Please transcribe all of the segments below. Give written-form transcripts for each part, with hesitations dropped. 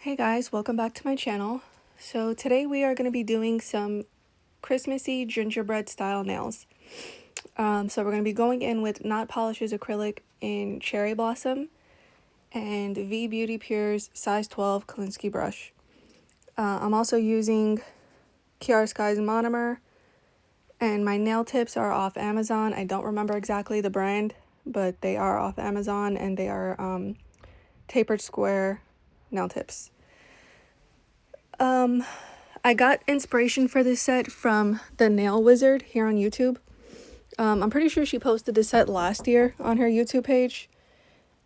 Hey guys, welcome back to my channel. So today we are going to be doing some Christmassy gingerbread style nails. So we're going to be going in with NotPolish's acrylic in Cherry Blossom and V Beauty Pure's size 12 Kolinsky brush. I'm also using Kiara Sky's monomer, and my nail tips are off Amazon. I don't remember exactly the brand, but they are off Amazon and they are tapered square nail tips. I got inspiration for this set from the Nail Wizard here on YouTube. I'm pretty sure she posted this set last year on her YouTube page,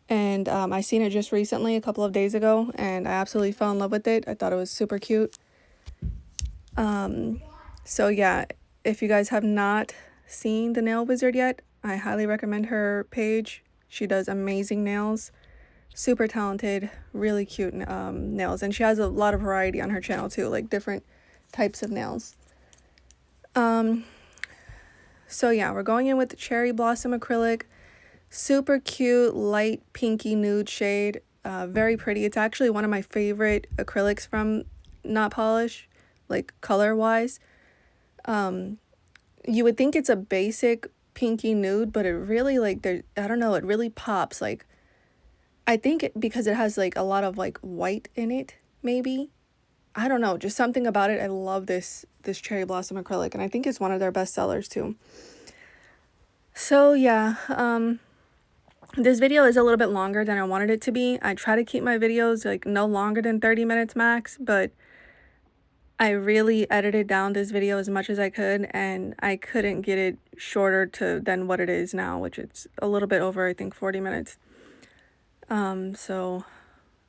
and I seen it just recently, a couple of days ago, and I absolutely fell in love with it. I thought it was super cute. So yeah, if you guys have not seen the Nail Wizard yet, I highly recommend her page. She does amazing nails, super talented, really cute nails, and she has a lot of variety on her channel too, like different types of nails. So yeah, we're going in with the Cherry Blossom acrylic. Super cute, light pinky nude shade. Very pretty. It's actually one of my favorite acrylics from NotPolish, like color wise. You would think it's a basic pinky nude, but it really, like, I don't know, it really pops. Like, I think because it has like a lot of like white in it, maybe. I don't know, just something about it. I love this Cherry Blossom acrylic, and I think it's one of their best sellers too. So yeah, this video is a little bit longer than I wanted it to be. I try to keep my videos like no longer than 30 minutes max, but I really edited down this video as much as I could, and I couldn't get it shorter than what it is now, which it's a little bit over, I think, 40 minutes. So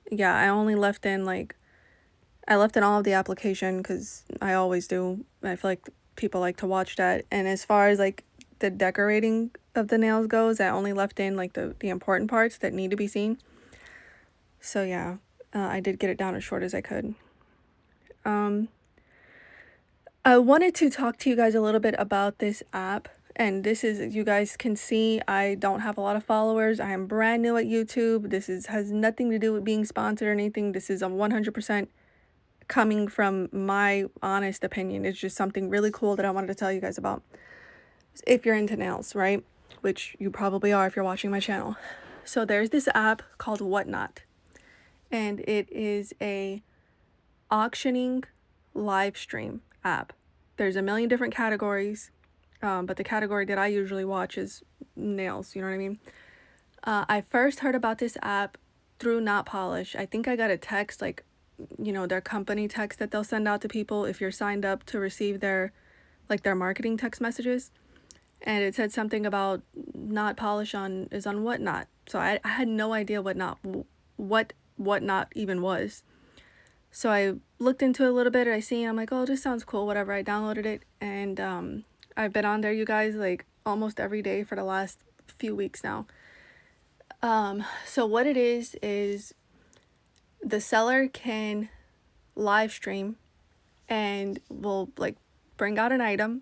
yeah, I left in all of the application because I always do. I feel like people like to watch that. And as far as like the decorating of the nails goes, I only left in like the important parts that need to be seen. So yeah, I did get it down as short as I could. I wanted to talk to you guys a little bit about this app. And this is, you guys can see, I don't have a lot of followers. I am brand new at YouTube. This has nothing to do with being sponsored or anything. This is a 100% coming from my honest opinion. It's just something really cool that I wanted to tell you guys about. If you're into nails, right? Which you probably are if you're watching my channel. So there's this app called Whatnot, and it is a auctioning live stream app. There's a million different categories, but the category that I usually watch is nails, you know what I mean? I first heard about this app through NotPolish. I think I got a text, like, you know, their company text that they'll send out to people if you're signed up to receive their marketing text messages. And it said something about NotPolish is on Whatnot. So I had no idea what Whatnot even was. So I looked into it a little bit, and I'm like, oh, this sounds cool, whatever. I downloaded it, and I've been on there, you guys, like almost every day for the last few weeks now. So what it is the seller can live stream and will like bring out an item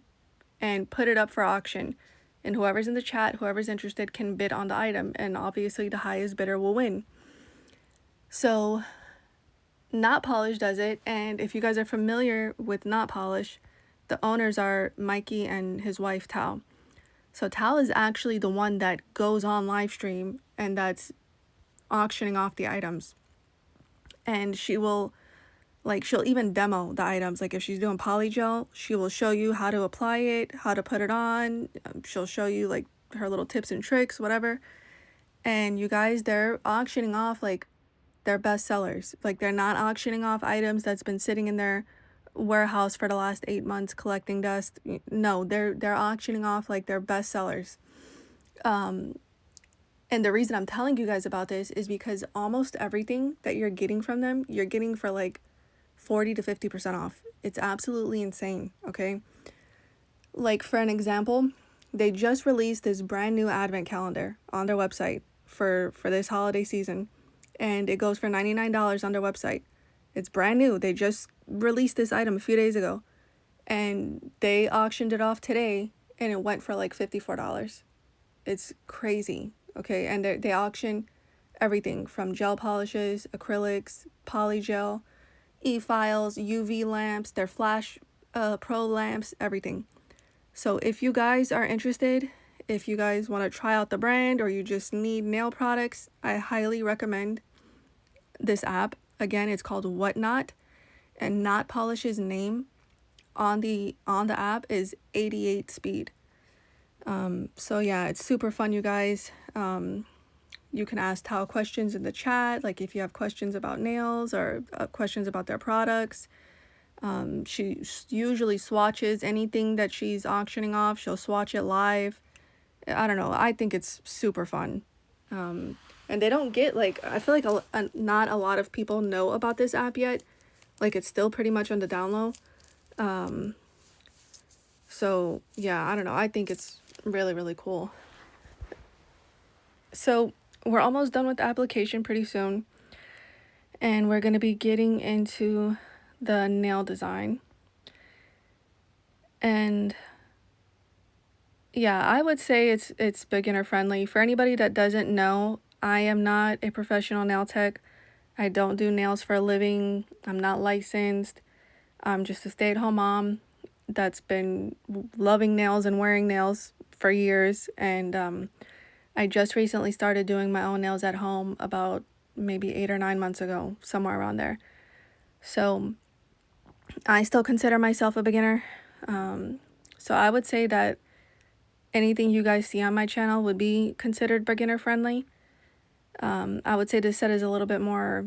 and put it up for auction, and whoever's in the chat, whoever's interested, can bid on the item, and obviously the highest bidder will win. So NotPolish does it, and if you guys are familiar with NotPolish, the owners are Mikey and his wife Tao. So Tao is actually the one that goes on live stream and that's auctioning off the items. And she'll even demo the items. Like if she's doing polygel, she will show you how to apply it, how to put it on. She'll show you like her little tips and tricks, whatever. And you guys, they're auctioning off like their best sellers. Like they're not auctioning off items that's been sitting in their warehouse for the last 8 months collecting dust. No, they're auctioning off like their best sellers. And the reason I'm telling you guys about this is because almost everything that you're getting from them, you're getting for like 40 to 50% off. It's absolutely insane, okay? Like for an example, they just released this brand new advent calendar on their website for this holiday season, and it goes for $99 on their website. It's brand new. They just released this item a few days ago, and they auctioned it off today, and it went for like $54. It's crazy, okay? And they auction everything from gel polishes, acrylics, polygel, e-files, UV lamps, their flash pro lamps, everything. So if you guys are interested, if you guys want to try out the brand or you just need nail products, I highly recommend this app. Again, it's called Whatnot, and NotPolish's name on the app is 88 speed. So yeah, it's super fun, you guys. You can ask Tao questions in the chat, like if you have questions about nails or questions about their products. She usually swatches anything that she's auctioning off. She'll swatch it live. I don't know. I think it's super fun. And they don't get, like, I feel like not a lot of people know about this app yet. Like, it's still pretty much on the down low. So yeah, I don't know. I think it's really, really cool. So we're almost done with the application pretty soon. And we're going to be getting into the nail design. And yeah, I would say it's beginner friendly. For anybody that doesn't know, I am not a professional nail tech. I don't do nails for a living. I'm not licensed. I'm just a stay-at-home mom that's been loving nails and wearing nails for years. And I just recently started doing my own nails at home about maybe 8 or 9 months ago, somewhere around there. So I still consider myself a beginner. So I would say that anything you guys see on my channel would be considered beginner friendly. I would say this set is a little bit more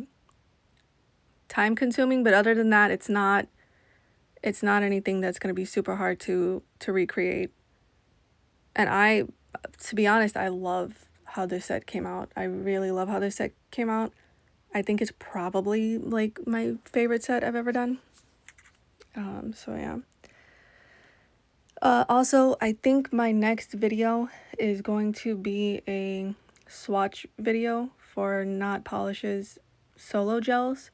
time consuming, but other than that, it's not anything that's going to be super hard to recreate. And to be honest, I love how this set came out. I really love how this set came out. I think it's probably like my favorite set I've ever done. So yeah. Also, I think my next video is going to be a swatch video for NotPolish's solo gels.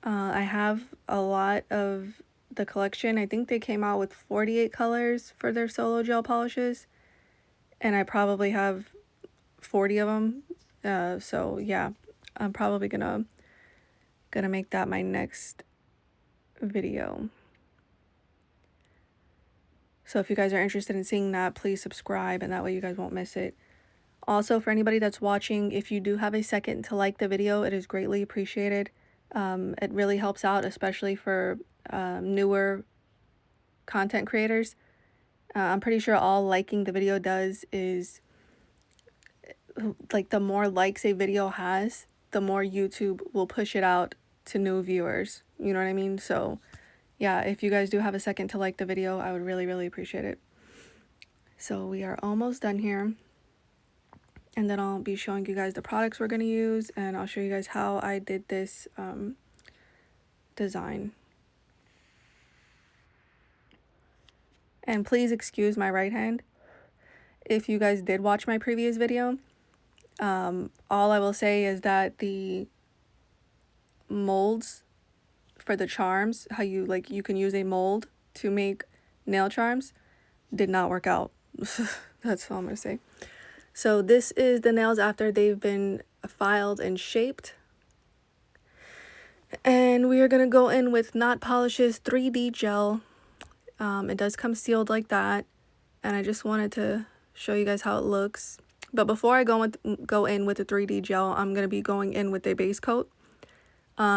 I have a lot of the collection. I think they came out with 48 colors for their solo gel polishes, and I probably have 40 of them. So yeah, I'm probably gonna make that my next video. So if you guys are interested in seeing that, please subscribe, and that way you guys won't miss it. Also, for anybody that's watching, if you do have a second to like the video, it is greatly appreciated. It really helps out, especially for newer content creators. I'm pretty sure all liking the video does is, like, the more likes a video has, the more YouTube will push it out to new viewers. You know what I mean? So yeah, if you guys do have a second to like the video, I would really, really appreciate it. So we are almost done here. And then I'll be showing you guys the products we're going to use, and I'll show you guys how I did this design. And please excuse my right hand. If you guys did watch my previous video, all I will say is that the molds for the charms, how you can use a mold to make nail charms, did not work out. That's all I'm gonna say. So this is the nails after they've been filed and shaped. And we are gonna go in with NotPolish's 3D gel. It does come sealed like that, and I just wanted to show you guys how it looks. But before I go in with the 3D gel, I'm gonna be going in with a base coat.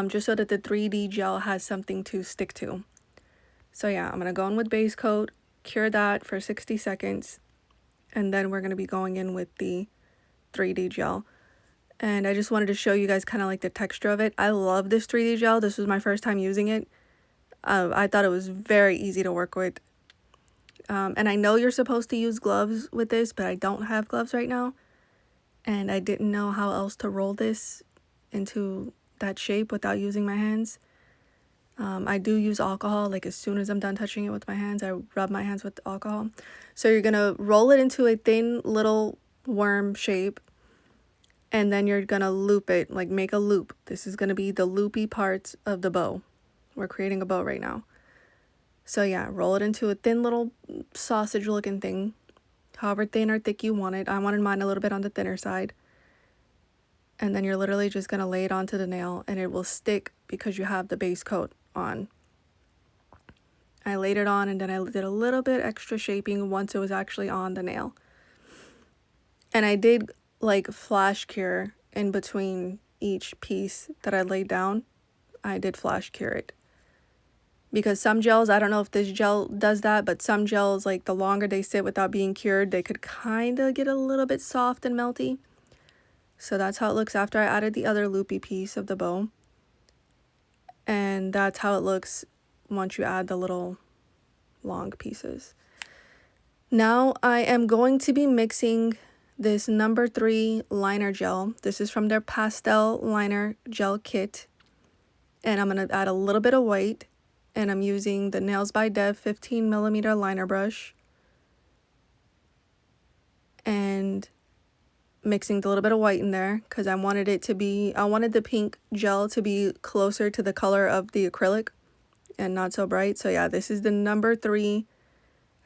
Just so that the 3D gel has something to stick to. So yeah, I'm going to go in with base coat, cure that for 60 seconds, and then we're going to be going in with the 3D gel. And I just wanted to show you guys kind of like the texture of it. I love this 3D gel. This was my first time using it. I thought it was very easy to work with. And I know you're supposed to use gloves with this, but I don't have gloves right now. And I didn't know how else to roll this into that shape without using my hands. I do use alcohol. Like, as soon as I'm done touching it with my hands, I rub my hands with alcohol. So you're gonna roll it into a thin little worm shape, and then you're gonna loop it, like make a loop. This is gonna be the loopy parts of the bow. We're creating a bow right now. So yeah, roll it into a thin little sausage looking thing, however thin or thick you want it. I wanted mine a little bit on the thinner side. And then you're literally just going to lay it onto the nail and it will stick because you have the base coat on. I laid it on and then I did a little bit extra shaping once it was actually on the nail. And I did like flash cure in between each piece that I laid down. I did flash cure it. Because some gels, I don't know if this gel does that, but some gels, like the longer they sit without being cured, they could kind of get a little bit soft and melty. So that's how it looks after I added the other loopy piece of the bow. And that's how it looks once you add the little long pieces. Now I am going to be mixing this number 3 liner gel. This is from their pastel liner gel kit. And I'm going to add a little bit of white. And I'm using the Nails by Dev 15mm liner brush. And mixing the little bit of white in there because I wanted the pink gel to be closer to the color of the acrylic and not so bright. So yeah, this is the number 3.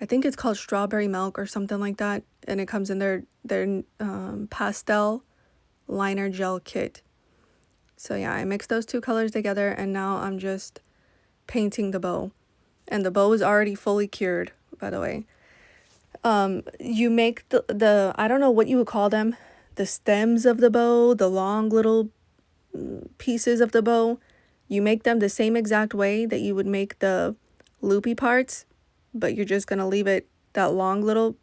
I think it's called Strawberry Milk or something like that. And it comes in their pastel liner gel kit. So yeah, I mixed those two colors together and now I'm just painting the bow. And the bow is already fully cured, by the way. You make the I don't know what you would call them, the stems of the bow, the long little pieces of the bow. You make them the same exact way that you would make the loopy parts, but you're just gonna leave it that long little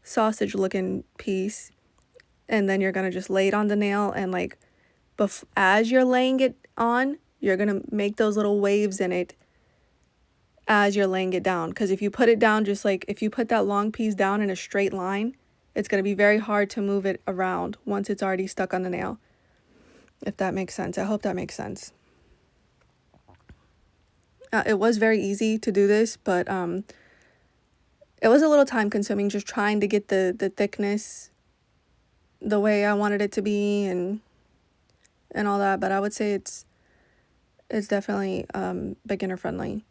sausage looking piece, and then you're gonna just lay it on the nail, and like as you're laying it on, you're gonna make those little waves in it as you're laying it down. Because if you put it down, just like if you put that long piece down in a straight line, it's going to be very hard to move it around once it's already stuck on the nail. If that makes sense. I hope that makes sense. It was very easy to do this, but it was a little time consuming just trying to get the thickness the way I wanted it to be and all that. But I would say it's definitely beginner friendly.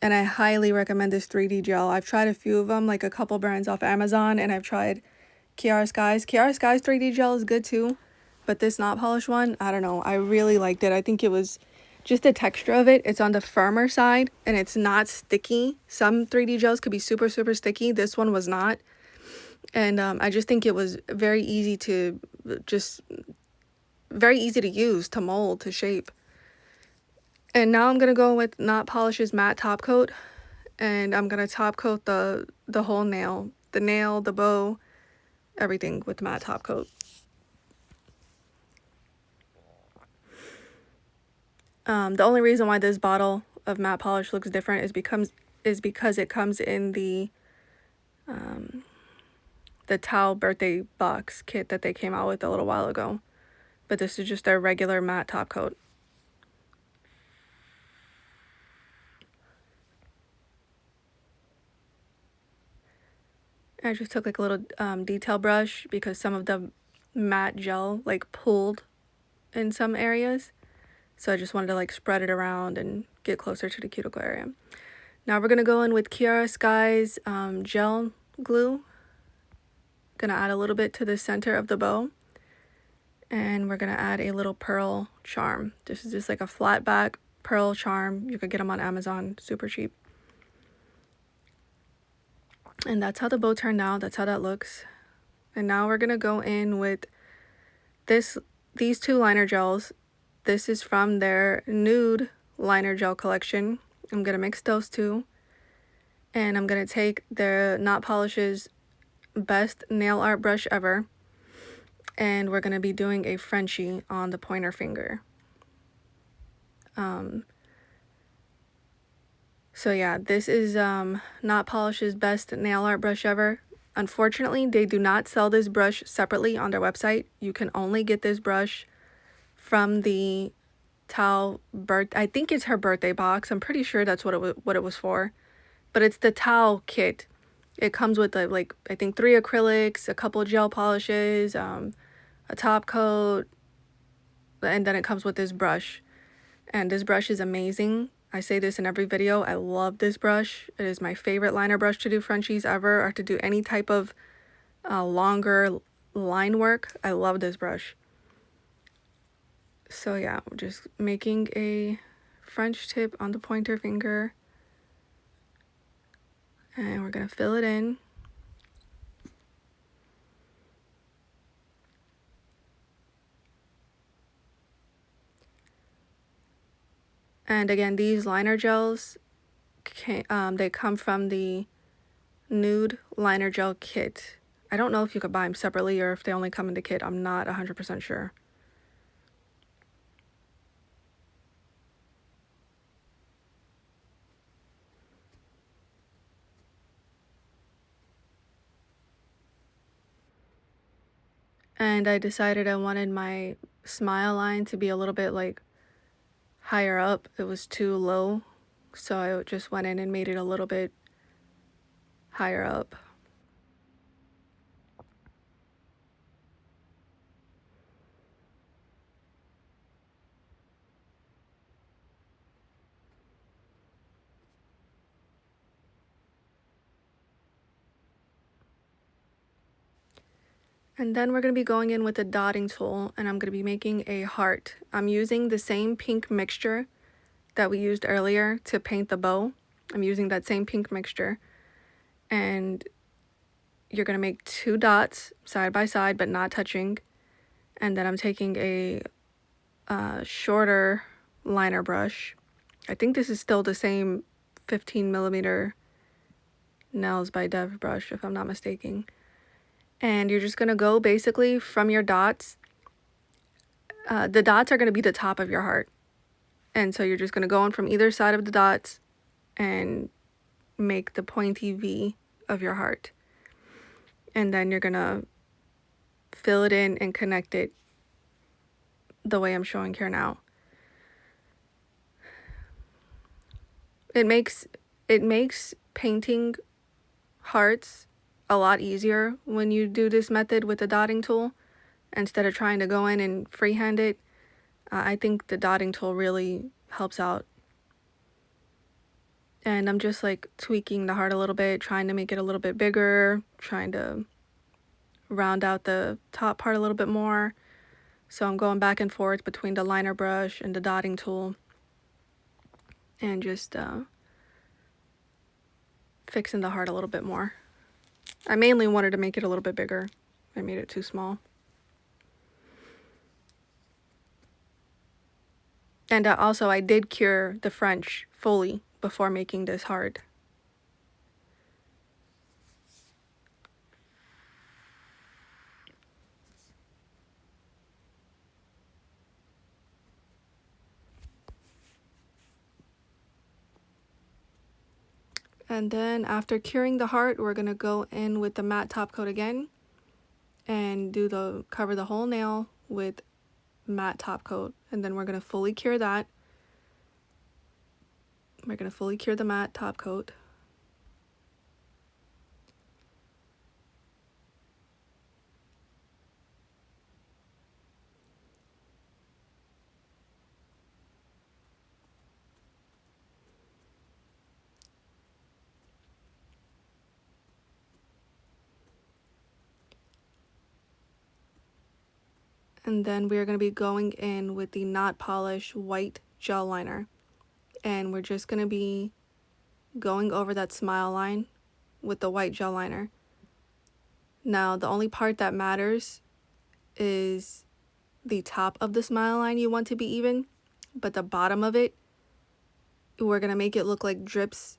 And I highly recommend this 3D gel. I've tried a few of them, like a couple brands off Amazon, and I've tried Kiara Sky's. Kiara Sky's 3D gel is good too, but this NotPolish one, I don't know. I really liked it. I think it was just the texture of it. It's on the firmer side, and it's not sticky. Some 3D gels could be super, super sticky. This one was not. And I just think it was very easy to use, to mold, to shape. And now I'm going to go with NotPolish's matte top coat. And I'm going to top coat the whole nail. The nail, the bow, everything with matte top coat. The only reason why this bottle of matte polish looks different is because it comes in the Tao birthday box kit that they came out with a little while ago. But this is just their regular matte top coat. I just took like a little detail brush because some of the matte gel like pulled in some areas. So I just wanted to like spread it around and get closer to the cuticle area. Now we're going to go in with Kiara Sky's gel glue. Going to add a little bit to the center of the bow. And we're going to add a little pearl charm. This is just like a flat back pearl charm. You could get them on Amazon, super cheap. And that's how the bow turned out. That's how that looks. And now we're going to go in with these two liner gels. This is from their nude liner gel collection. I'm going to mix those two. And I'm going to take their NotPolish's best nail art brush ever. And we're going to be doing a Frenchie on the pointer finger. So yeah, this is NotPolish's best nail art brush ever. Unfortunately, they do not sell this brush separately on their website. You can only get this brush from the Tao I think it's her birthday box. I'm pretty sure that's what it was for. But it's the Tao kit. It comes with like I think 3 acrylics, a couple gel polishes, a top coat, and then it comes with this brush. And this brush is amazing. I say this in every video. I love this brush. It is my favorite liner brush to do Frenchies ever, or to do any type of longer line work. I love this brush. So yeah, we're just making a French tip on the pointer finger, and we're gonna fill it in. And again, these liner gels, they come from the nude liner gel kit. I don't know if you could buy them separately or if they only come in the kit. I'm not 100% sure. And I decided I wanted my smile line to be a little bit like higher up. It was too low, so I just went in and made it a little bit higher up. And then we're going to be going in with the dotting tool, and I'm going to be making a heart. I'm using the same pink mixture that we used earlier to paint the bow. I'm using that same pink mixture, and you're going to make 2 dots side by side but not touching. And then I'm taking a shorter liner brush. I think this is still the same 15mm Nails by Dev brush, if I'm not mistaken. And you're just going to go basically from your dots. The dots are going to be the top of your heart. And so you're just going to go in from either side of the dots and make the pointy V of your heart. And then you're going to fill it in and connect it the way I'm showing here now. It makes painting hearts a lot easier when you do this method with the dotting tool instead of trying to go in and freehand it. I think the dotting tool really helps out. And I'm just like tweaking the heart a little bit, trying to make it a little bit bigger, trying to round out the top part a little bit more. So I'm going back and forth between the liner brush and the dotting tool and just fixing the heart a little bit more. I mainly wanted to make it a little bit bigger. I made it too small. And also I did cure the French fully before making this heart. And then after curing the heart, we're going to go in with the matte top coat again and cover the whole nail with matte top coat. And then we're going to fully cure that. We're going to fully cure the matte top coat. And then we are going to be going in with the NotPolish white gel liner. And we're just going to be going over that smile line with the white gel liner. Now, the only part that matters is the top of the smile line you want to be even, but the bottom of it, we're going to make it look like drips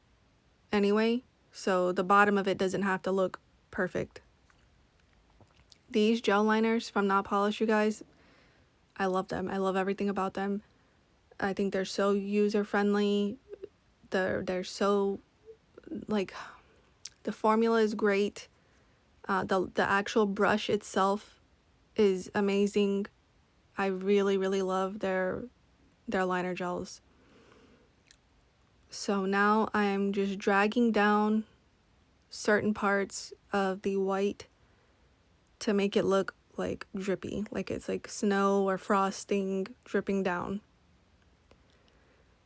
anyway. So the bottom of it doesn't have to look perfect. These gel liners from NotPolish, you guys, I love them. I love everything about them. I think they're so user-friendly. They're so, like, the formula is great. The actual brush itself is amazing. I really, really love their liner gels. So now I'm just dragging down certain parts of the white to make it look like drippy, like it's like snow or frosting dripping down.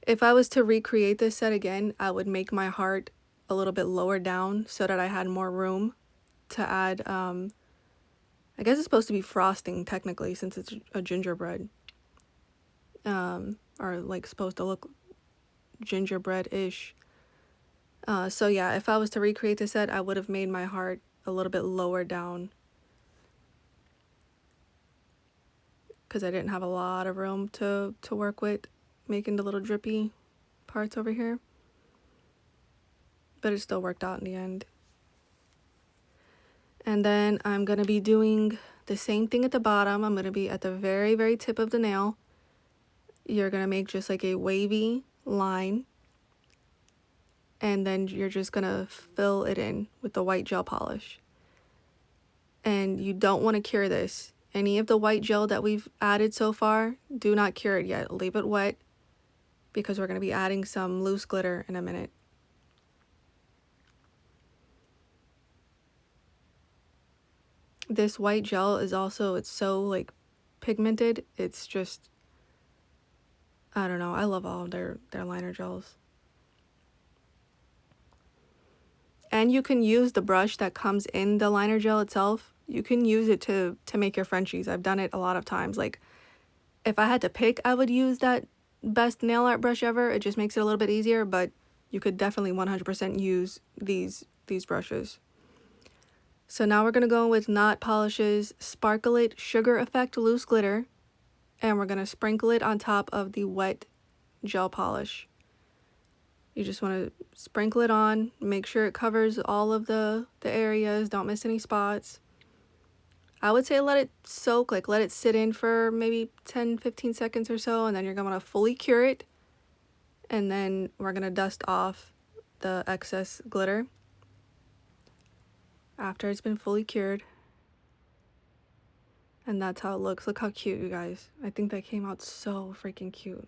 If I was to recreate this set again, I would make my heart a little bit lower down so that I had more room to add I guess it's supposed to be frosting technically since it's a gingerbread. Or like supposed to look gingerbread-ish. So yeah, if I was to recreate the set, I would have made my heart a little bit lower down because I didn't have a lot of room to work with making the little drippy parts over here. But it still worked out in the end. And then I'm going to be doing the same thing at the bottom. I'm going to be at the very, very tip of the nail. You're going to make just like a wavy line. And then you're just going to fill it in with the white gel polish. And you don't want to cure this. Any of the white gel that we've added so far, do not cure it yet. Leave it wet because we're going to be adding some loose glitter in a minute. This white gel is also, it's so like pigmented. It's just, I don't know. I love all of their liner gels. And you can use the brush that comes in the liner gel itself. You can use it to make your Frenchies. I've done it a lot of times. Like, if I had to pick, I would use that best nail art brush ever. It just makes it a little bit easier, but you could definitely 100% use these brushes. So now we're going to go with NotPolish's Sparkle It Sugar Effect Loose Glitter. And we're going to sprinkle it on top of the wet gel polish. You just want to sprinkle it on, make sure it covers all of the areas, don't miss any spots. I would say let it soak, like let it sit in for maybe 10-15 seconds or so, and then you're going to fully cure it. And then we're going to dust off the excess glitter after it's been fully cured. And that's how it looks. Look how cute, you guys. I think that came out so freaking cute.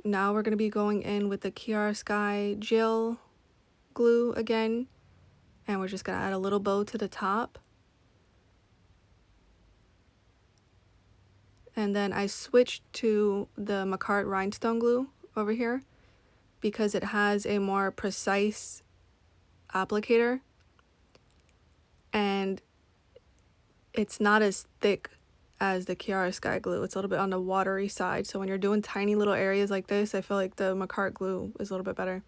Now we're going to be going in with the Kiara Sky gel glue again. And we're just going to add a little bow to the top. And then I switched to the Macart rhinestone glue over here because it has a more precise applicator. And it's not as thick as the Kiara Sky glue. It's a little bit on the watery side. So when you're doing tiny little areas like this, I feel like the Macart glue is a little bit better.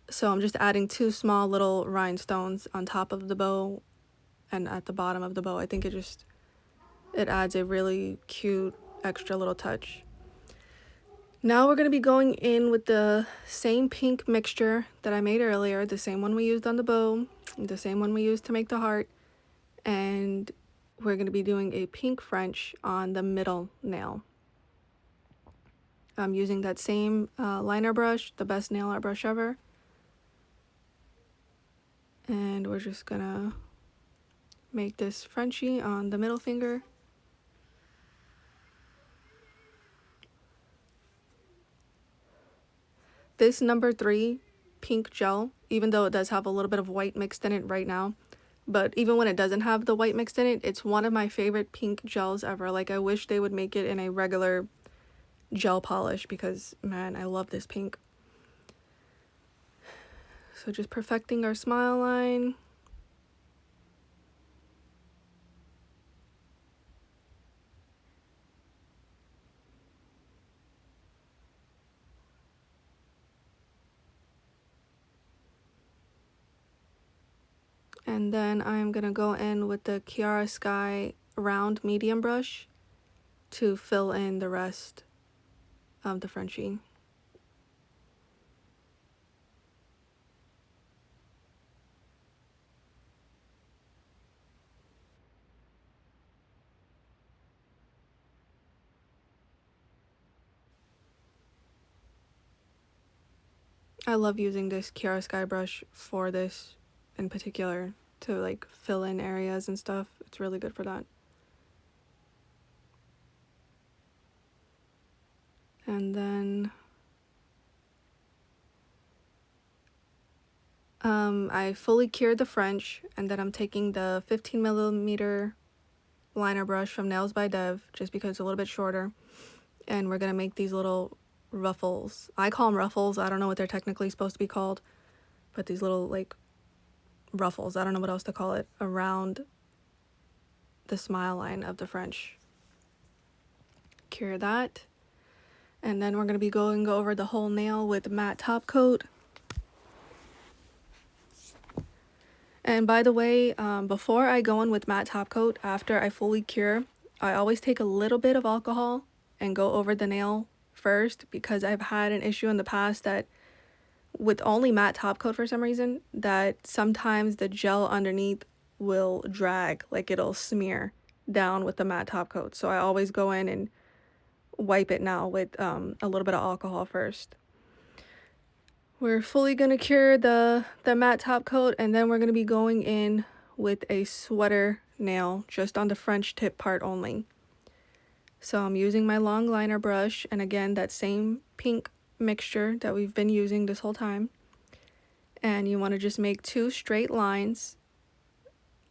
So I'm just adding 2 small little rhinestones on top of the bow and at the bottom of the bow. I think it adds a really cute extra little touch. Now we're going to be going in with the same pink mixture that I made earlier, the same one we used on the bow, the same one we used to make the heart, and we're going to be doing a pink French on the middle nail. I'm using that same liner brush, the best nail art brush ever. And we're just gonna make this Frenchie on the middle finger. This number 3 pink gel, even though it does have a little bit of white mixed in it right now, but even when it doesn't have the white mixed in it, it's one of my favorite pink gels ever. Like, I wish they would make it in a regular gel polish because, man, I love this pink. So just perfecting our smile line. And then I'm going to go in with the Kiara Sky round medium brush to fill in the rest of the Frenchie. I love using this Kiara Sky brush for this in particular to like fill in areas and stuff. It's really good for that. And then I fully cured the French, and then I'm taking the 15mm liner brush from Nails by Dev just because it's a little bit shorter, and we're gonna make these little ruffles. I call them ruffles. I don't know what they're technically supposed to be called, but these little like ruffles, I don't know what else to call it, around the smile line of the French. Cure that. And then we're going to be going over the whole nail with matte top coat. And by the way, before I go in with matte top coat, after I fully cure, I always take a little bit of alcohol and go over the nail first, because I've had an issue in the past that with only matte top coat for some reason, that sometimes the gel underneath will drag, like it'll smear down with the matte top coat. So I always go in and wipe it now with a little bit of alcohol first. We're fully going to cure the matte top coat, and then we're going to be going in with a sweater nail just on the French tip part only. So I'm using my long liner brush, and again, that same pink mixture that we've been using this whole time. And you want to just make 2 straight lines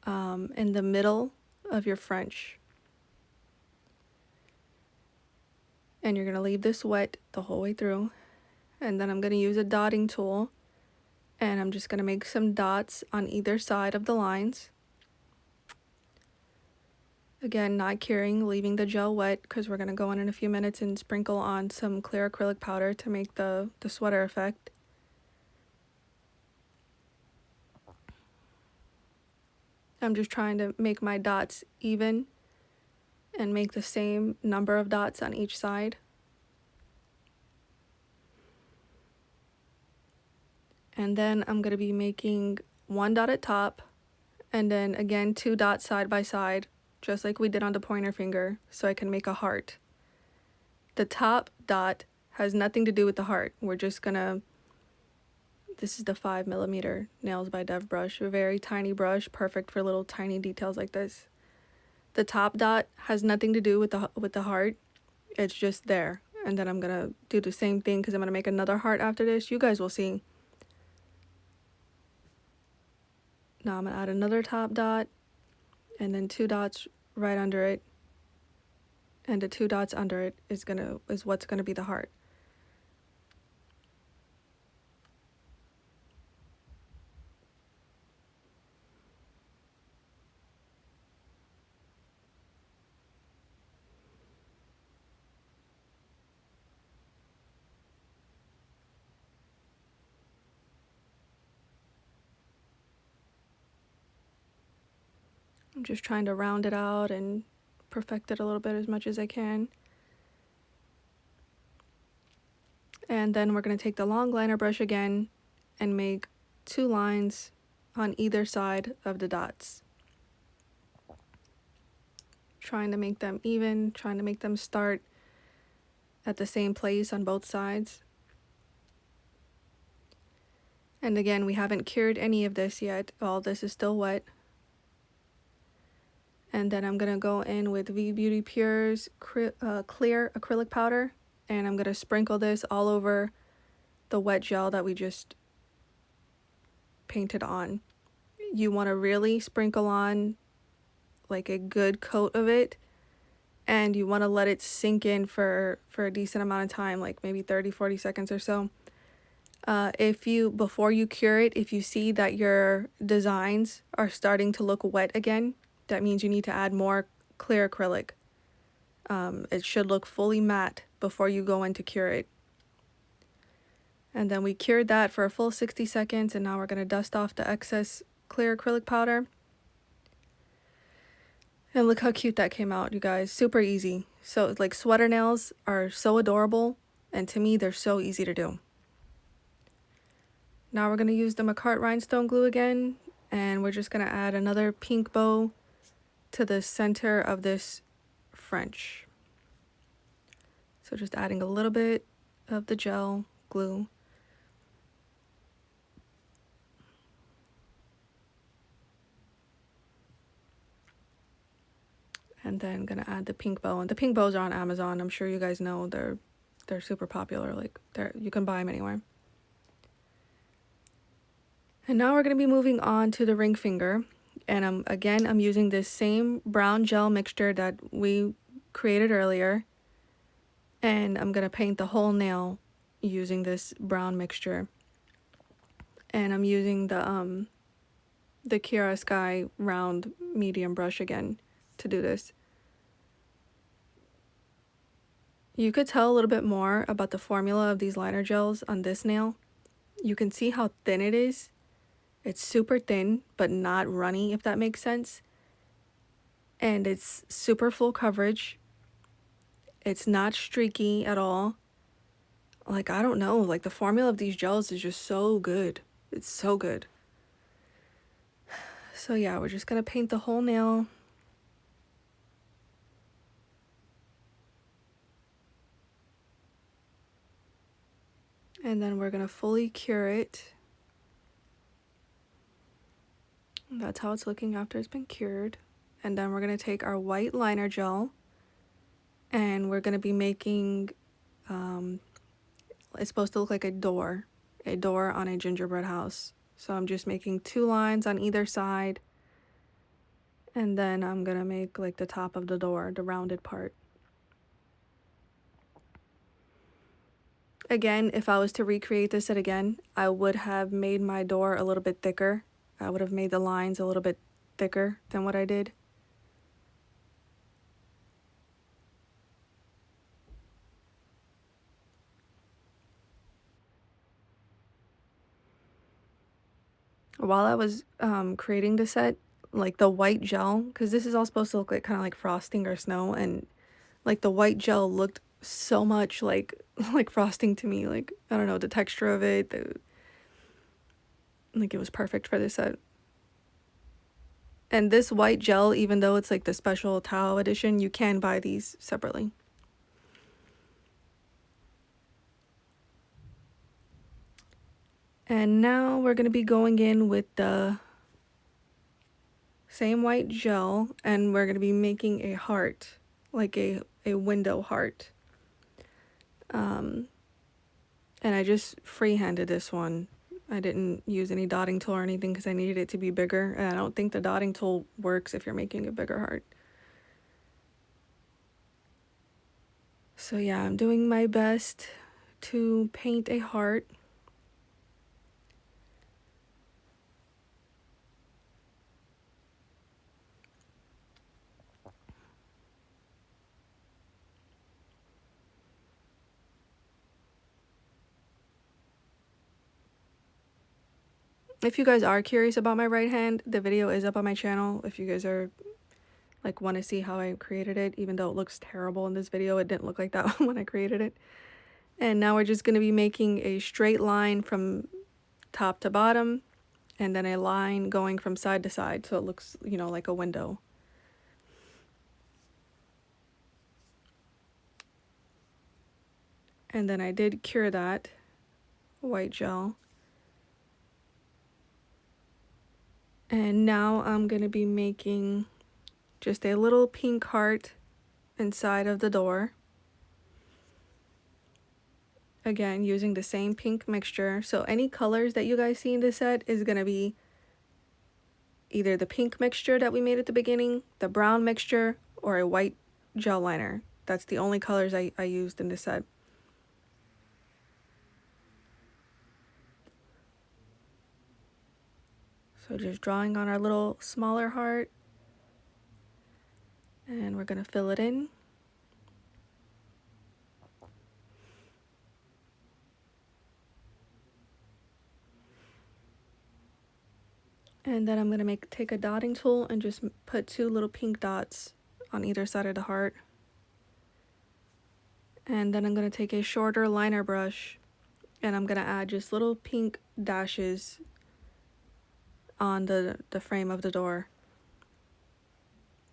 in the middle of your French. And you're going to leave this wet the whole way through. And then I'm going to use a dotting tool, and I'm just going to make some dots on either side of the lines. Again, not curing, leaving the gel wet, because we're going to go in a few minutes and sprinkle on some clear acrylic powder to make the sweater effect. I'm just trying to make my dots even and make the same number of dots on each side. And then I'm going to be making 1 dot at top, and then again 2 dots side by side, just like we did on the pointer finger, so I can make a heart. The top dot has nothing to do with the heart. We're just gonna, this is the 5mm Nails by Dev brush, a very tiny brush, perfect for little tiny details like this. The top dot has nothing to do with the heart. It's just there. And then I'm gonna do the same thing, because I'm gonna make another heart after this. You guys will see. Now I'm gonna add another top dot, and then 2 dots right under it, and the 2 dots under it is what's gonna be the heart. I'm just trying to round it out and perfect it a little bit as much as I can. And then we're going to take the long liner brush again and make 2 lines on either side of the dots. Trying to make them even, trying to make them start at the same place on both sides. And again, we haven't cured any of this yet. All this is still wet. And then I'm going to go in with V Beauty Pure's clear acrylic powder, and I'm going to sprinkle this all over the wet gel that we just painted on. You want to really sprinkle on like a good coat of it, and you want to let it sink in for a decent amount of time, like maybe 30-40 seconds or so. Before you cure it, if you see that your designs are starting to look wet again, that means you need to add more clear acrylic. It should look fully matte before you go in to cure it. And then we cured that for a full 60 seconds, and now we're going to dust off the excess clear acrylic powder. And look how cute that came out, you guys. Super easy. So like, sweater nails are so adorable, and to me they're so easy to do. Now we're going to use the McCart rhinestone glue again, and we're just going to add another pink bow to the center of this French. So just adding a little bit of the gel glue. And then gonna add the pink bow, and the pink bows are on Amazon. I'm sure you guys know they're super popular. Like, you can buy them anywhere. And now we're gonna be moving on to the ring finger. And I'm using this same brown gel mixture that we created earlier, and I'm gonna paint the whole nail using this brown mixture. And I'm using the the Kiara Sky round medium brush again to do this. You could tell a little bit more about the formula of these liner gels on this nail. You can see how thin it is. It's super thin, but not runny, if that makes sense. And it's super full coverage. It's not streaky at all. Like, I don't know, like the formula of these gels is just so good. It's so good. So yeah, we're just gonna paint the whole nail. And then we're gonna fully cure it. That's how it's looking after it's been cured. And then we're gonna take our white liner gel and we're gonna be making, it's supposed to look like a door on a gingerbread house. So I'm just making 2 lines on either side. And then I'm gonna make like the top of the door, the rounded part. Again, if I was to recreate this set again, I would have made my door a little bit thicker. I would have made the lines a little bit thicker than what I did. While I was creating the set, like the white gel, because this is all supposed to look like kind of like frosting or snow, and like the white gel looked so much like like frosting to me. Like, I don't know, the texture of it, like it was perfect for this set. And this white gel, even though it's like the special towel edition, you can buy these separately. And now we're going to be going in with the same white gel, and we're going to be making a heart, like a window heart. And I just freehanded this one. I didn't use any dotting tool or anything because I needed it to be bigger, and I don't think the dotting tool works if you're making a bigger heart. So yeah, I'm doing my best to paint a heart. If you guys are curious about my right hand, the video is up on my channel. If you guys are like want to see how I created it, even though it looks terrible in this video, it didn't look like that when I created it. And now we're just going to be making a straight line from top to bottom, and then a line going from side to side, so it looks, you know, like a window. And then I did cure that white gel. And now I'm going to be making just a little pink heart inside of the door. Again, using the same pink mixture. So any colors that you guys see in this set is going to be either the pink mixture that we made at the beginning, the brown mixture, or a white gel liner. That's the only colors I used in this set. So just drawing on our little smaller heart, and we're going to fill it in. And then I'm going to take a dotting tool and just put 2 little pink dots on either side of the heart. And then I'm going to take a shorter liner brush and I'm going to add just little pink dashes on the frame of the door.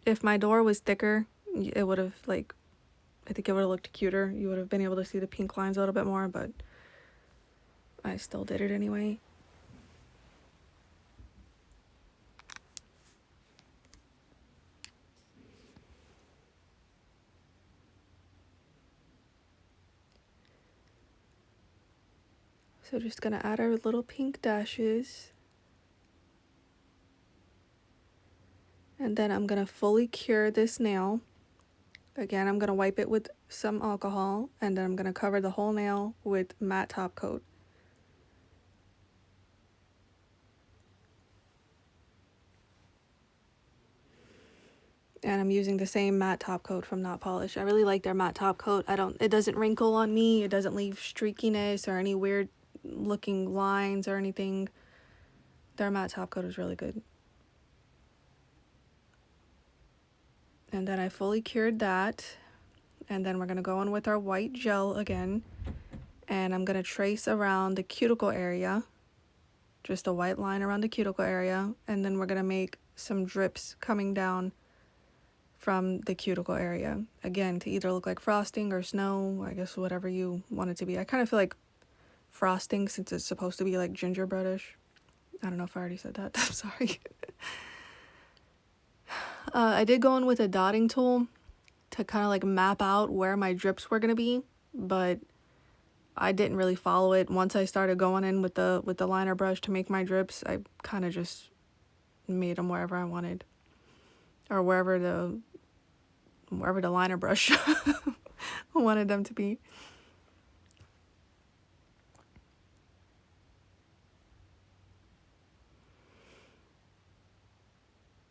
If my door was thicker, it would have, like, I think it would have looked cuter. You would have been able to see the pink lines a little bit more, but I still did it anyway. So just gonna add our little pink dashes. And then I'm gonna fully cure this nail. Again, I'm gonna wipe it with some alcohol, and then I'm gonna cover the whole nail with matte top coat. And I'm using the same matte top coat from NotPolish. I really like their matte top coat. It doesn't wrinkle on me. It doesn't leave streakiness or any weird looking lines or anything. Their matte top coat is really good. And then I fully cured that. And then we're going to go in with our white gel again. And I'm going to trace around the cuticle area. Just a white line around the cuticle area. And then we're going to make some drips coming down from the cuticle area. Again, to either look like frosting or snow. I guess whatever you want it to be. I kind of feel like frosting since it's supposed to be like gingerbreadish. I don't know if I already said that. I'm sorry. I did go in with a dotting tool to kind of like map out where my drips were going to be, but I didn't really follow it. Once I started going in with the liner brush to make my drips, I kind of just made them wherever I wanted, or wherever the liner brush wanted them to be.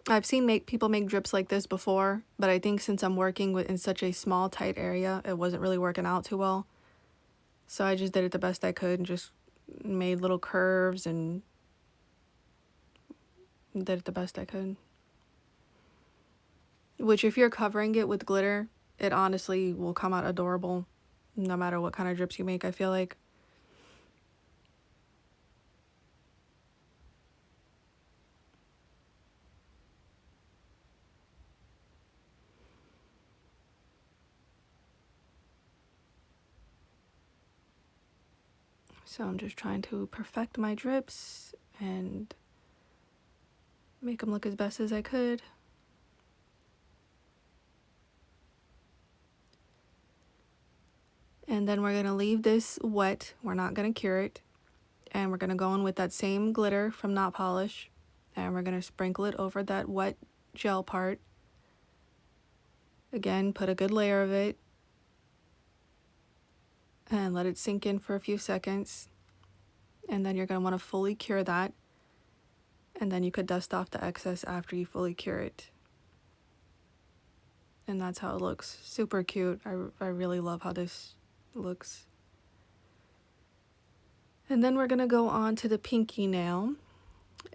I've seen people make drips like this before, but I think since I'm working in such a small, tight area, it wasn't really working out too well. So I just did it the best I could and just made little curves and did it the best I could. Which, if you're covering it with glitter, it honestly will come out adorable no matter what kind of drips you make, I feel like. So I'm just trying to perfect my drips and make them look as best as I could. And then we're going to leave this wet. We're not going to cure it. And we're going to go in with that same glitter from NotPolish. And we're going to sprinkle it over that wet gel part. Again, put a good layer of it. And let it sink in for a few seconds. And then you're going to want to fully cure that. And then you could dust off the excess after you fully cure it. And that's how it looks. Super cute. I really love how this looks. And then we're going to go on to the pinky nail.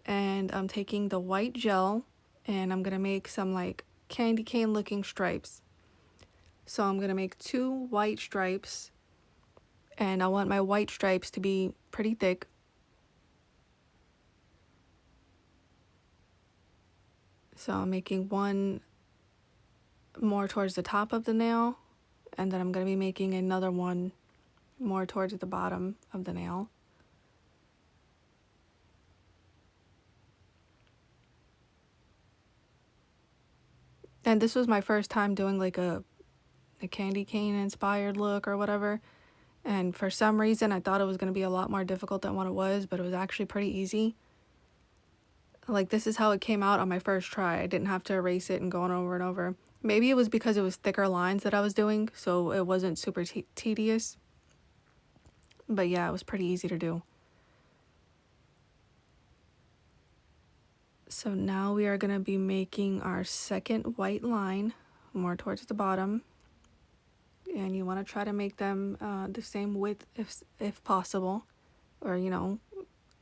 And I'm taking the white gel and I'm going to make some like candy cane looking stripes. So I'm going to make 2 white stripes. And I want my white stripes to be pretty thick. So I'm making one more towards the top of the nail. And then I'm going to be making another one more towards the bottom of the nail. And this was my first time doing like a candy cane inspired look or whatever. And for some reason, I thought it was going to be a lot more difficult than what it was, but it was actually pretty easy. Like, this is how it came out on my first try. I didn't have to erase it and go on over and over. Maybe it was because it was thicker lines that I was doing, so it wasn't super tedious. But yeah, it was pretty easy to do. So now we are going to be making our second white line, more towards the bottom. And you want to try to make them the same width if possible, or, you know,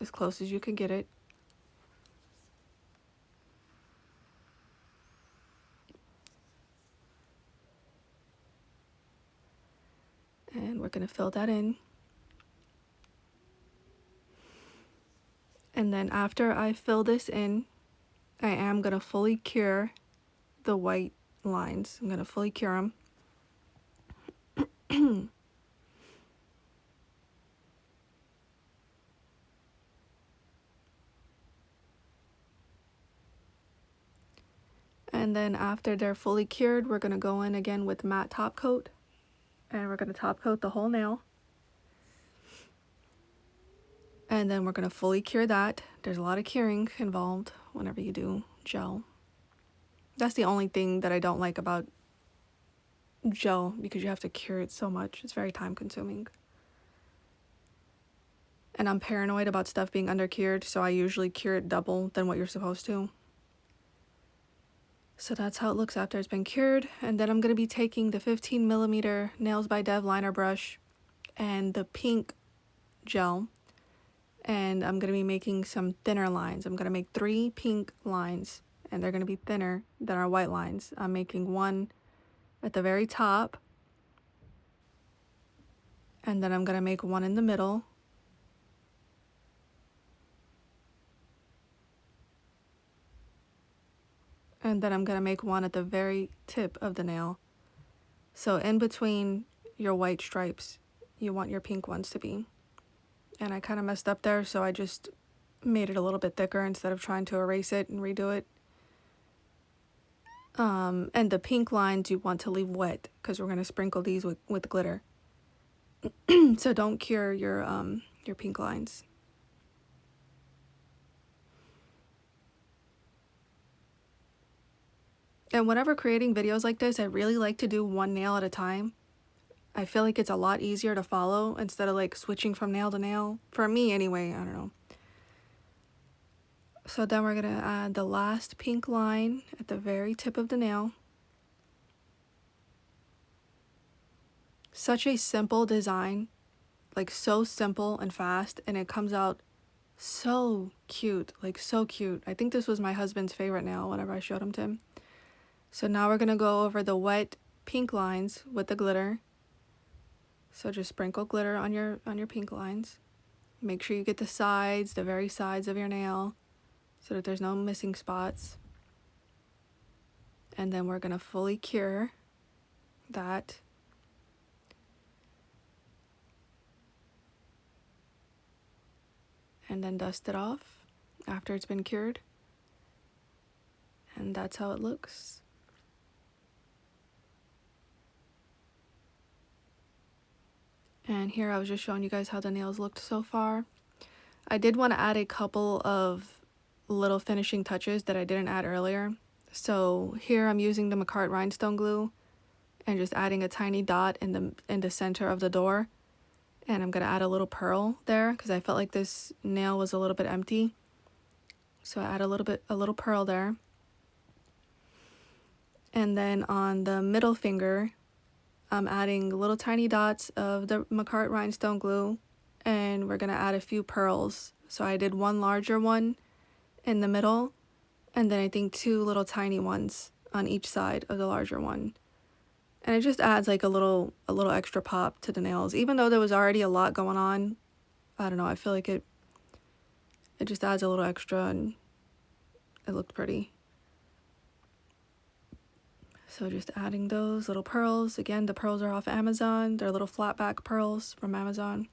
as close as you can get it. And we're going to fill that in. And then after I fill this in, I am going to fully cure the white lines. I'm going to fully cure them. And then after they're fully cured, we're going to go in again with matte top coat. And we're going to top coat the whole nail. And then we're going to fully cure that. There's a lot of curing involved whenever you do gel. That's the only thing that I don't like about gel, because you have to cure it so much. It's very time consuming. And I'm paranoid about stuff being undercured, so I usually cure it double than what you're supposed to. So that's how it looks after it's been cured. And then I'm going to be taking the 15mm Nails by Dev liner brush and the pink gel, and I'm going to be making some thinner lines. I'm going to make 3 pink lines, and they're going to be thinner than our white lines. I'm making one at the very top, and then I'm going to make one in the middle, and then I'm going to make one at the very tip of the nail. So in between your white stripes, you want your pink ones to be. And I kind of messed up there, so I just made it a little bit thicker instead of trying to erase it and redo it. And the pink lines you want to leave wet because we're going to sprinkle these with glitter. So don't cure your pink lines. And whenever creating videos like this, I really like to do one nail at a time. I feel like it's a lot easier to follow instead of like switching from nail to nail. For me anyway, I don't know. So then we're going to add the last pink line at the very tip of the nail. Such a simple design, like so simple and fast, and it comes out so cute, like so cute. I think this was my husband's favorite nail whenever I showed him to him. So now we're going to go over the wet pink lines with the glitter. So just sprinkle glitter on your pink lines. Make sure you get the sides, the very sides of your nail, so that there's no missing spots. And then we're going to fully cure that. And then dust it off after it's been cured. And that's how it looks. And here I was just showing you guys how the nails looked so far. I did want to add a couple of little finishing touches that I didn't add earlier. So here I'm using the McCart rhinestone glue and just adding a tiny dot in the center of the door. And I'm going to add a little pearl there because I felt like this nail was a little bit empty. So I add a little pearl there. And then on the middle finger, I'm adding little tiny dots of the McCart rhinestone glue, and we're going to add a few pearls. So I did one larger one in the middle, and then I think 2 little tiny ones on each side of the larger one. And it just adds like a little extra pop to the nails. Even though there was already a lot going on, I don't know, I feel like it just adds a little extra and it looked pretty. So just adding those little pearls. Again, the pearls are off Amazon. They're little flat back pearls from Amazon.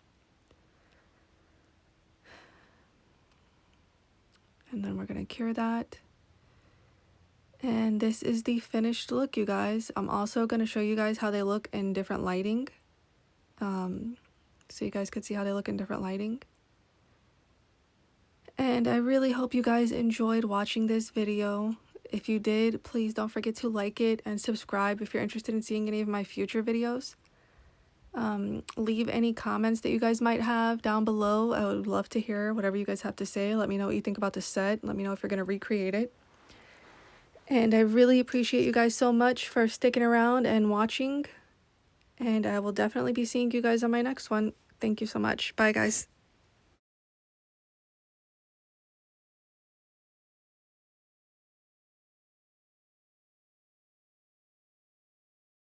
And then we're going to cure that. And this is the finished look, you guys. I'm also going to show you guys how they look in different lighting. So you guys could see how they look in different lighting. And I really hope you guys enjoyed watching this video. If you did, please don't forget to like it and subscribe if you're interested in seeing any of my future videos. Leave any comments that you guys might have down below. I would love to hear whatever you guys have to say. Let me know what you think about the set. Let me know if you're going to recreate it. And I really appreciate you guys so much for sticking around and watching. And I will definitely be seeing you guys on my next one. Thank you so much. Bye, guys.